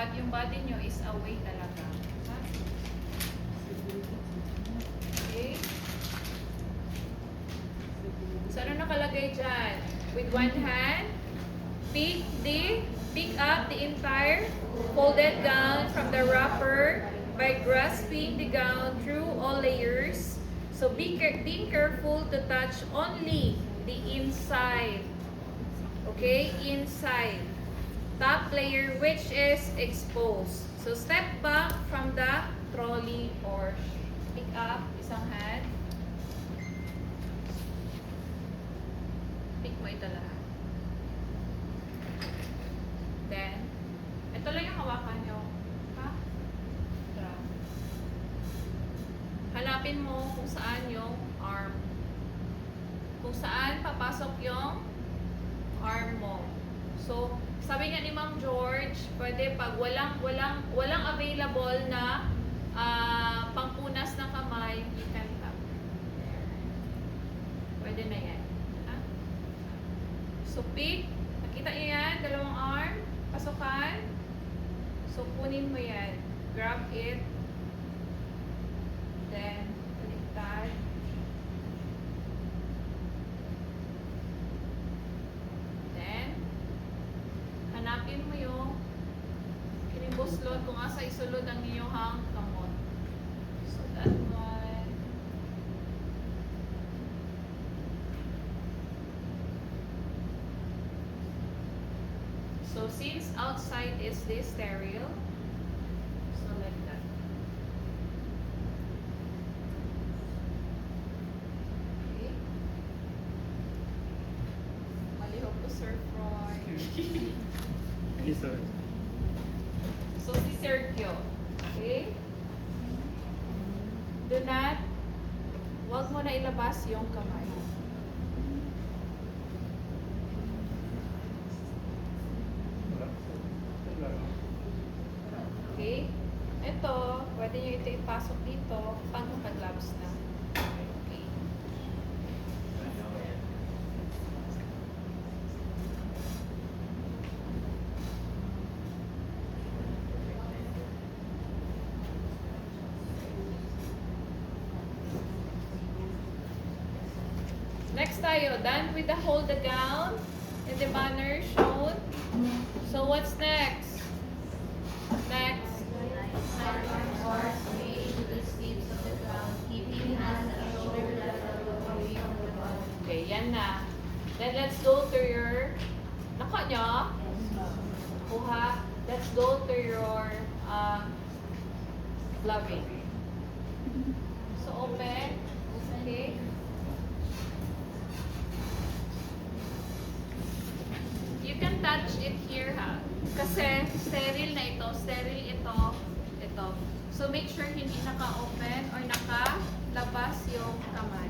dapat yung body nyo is away talaga. Ha? Okay? So, ano nakalagay dyan? With one hand, pick up the entire folded gown from the wrapper by grasping the gown through all layers. So, being careful to touch only the inside. Okay? Inside. Top layer which is exposed. So, step back from the trolley or pick up, isang hand. Pick mo ito lahat. Then, ito lang yung hawakan nyo. Ha? Grab. Hanapin mo kung saan yung arm. Kung saan papasok yung arm mo. So, sabi nga ni Ma'am George, pwede pag walang available na pangpunas ng kamay, you can tap. Pwede na yan. Ha? So, pick. Nakita niyo yan? Dalawang arm. Pasukan. So, kunin mo yan. Grab it. Then, baliktad. Then, hanapin mo yung kinibuslot kung asa isulod ang iyong kamot. So, that one. So, since outside is this sterile, so like that. Okay. Malihok to Sir Froy. Yes, sir. So, si Sergio. Okay? Do not, wag mo na ilabas yung kamay. Okay? Ito, pwede nyo ito ipasok dito pag nakagloves na. Okay. Next tayo, done with the hold the gown in the manner shown. So what's next? Next. Okay, yan na. Then let's go to your, nako nyo? Kuha. Let's go to your gloving. So open. Okay. You can touch it here, ha? Kasi sterile na ito, sterile ito, ito. So make sure hindi naka-open or naka-labas yung kamay.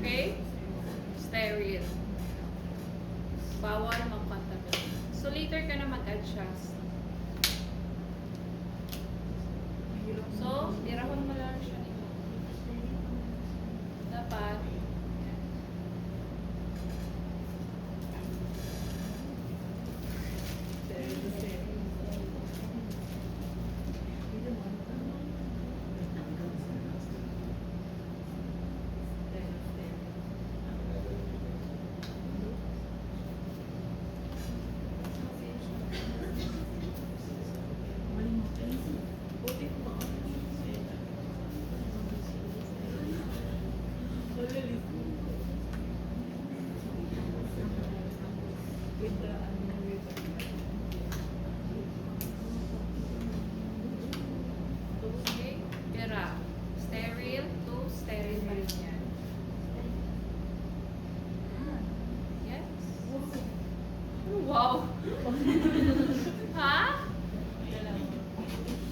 Okay? Sterile. Bawal mag-contaminate. So later ka na mag-adjust. So, irahon mo lang siya nito. Dapat Ha?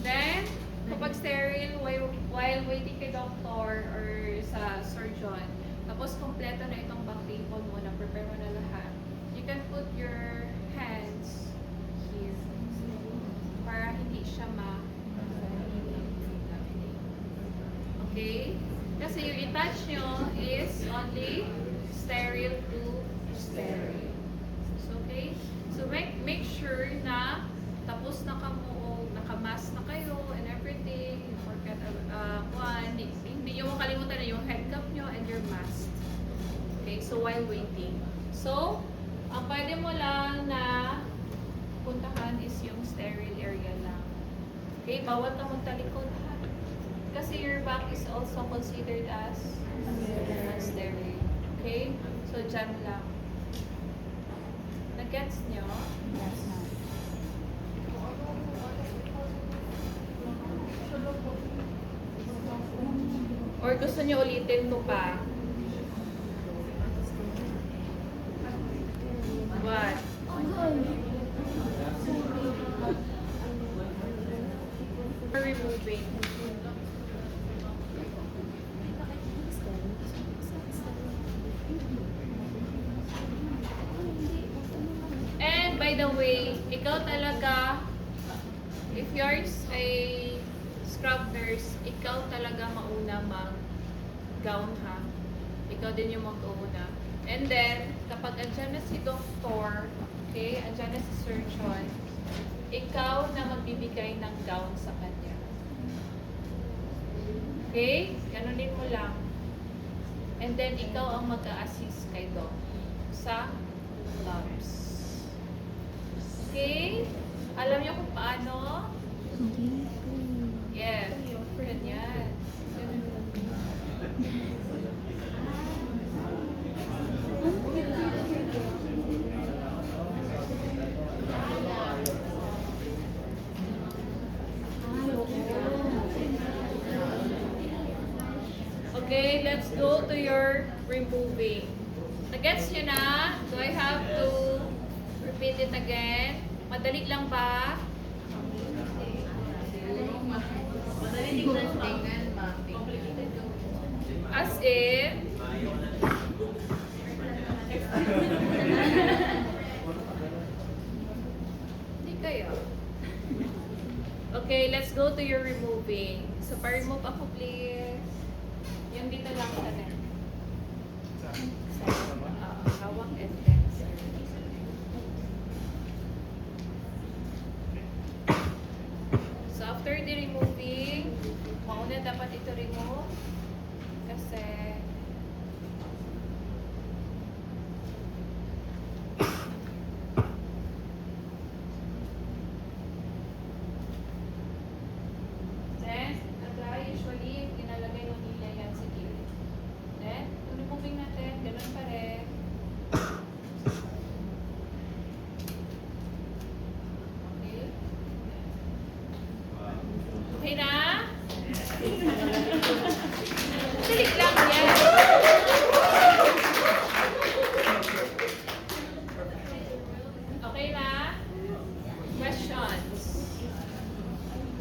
Then, kapag sterile, while waiting kay doctor or sa surgeon, tapos kompleto na itong back tapeon mo, na-prepare mo na lahat, you can put your hands here para hindi siya okay? Kasi yung i-touch nyo is only sterile to sterile. So, okay? So, make sure na tapos na kamo, nakamask na kayo and everything. You forget one. Hindi nyo makalimutan na yung head cap nyo and your mask. Okay? So, while waiting. So, ang pwede mo lang na puntahan is yung sterile area lang. Okay? Bawat ka magtalikod ha. Kasi your back is also considered as sterile. Okay? So, dyan lang. Nag-gets nyo? Yes, ma'am. Or gusto nyo ulitin to pa? What? Removing. And by the way, ikaw talaga, if you're a scrub nurse, ikaw talaga mauna mag-gown ha. Ikaw din yung mag-una. And then, kapag andyan na si doktor, okay, andyan na si surgeon, ikaw na magbibigay ng gown sa kanya. Okay? Ganunin mo lang. And then, ikaw ang mag-a-assist kay doc sa gloves. Okay? Alam niyo kung paano? Yes. Ganyan. Okay, let's go to your removing. Nagets nyo na? Do I have to repeat it again? Madali lang ba? As in? Hindi kayo. Okay, let's go to your removing. So, pa-remove ako please. Yung dito lang sa net. Hawak and tense. So, after the removing, mauna dapat ito remove. Kasi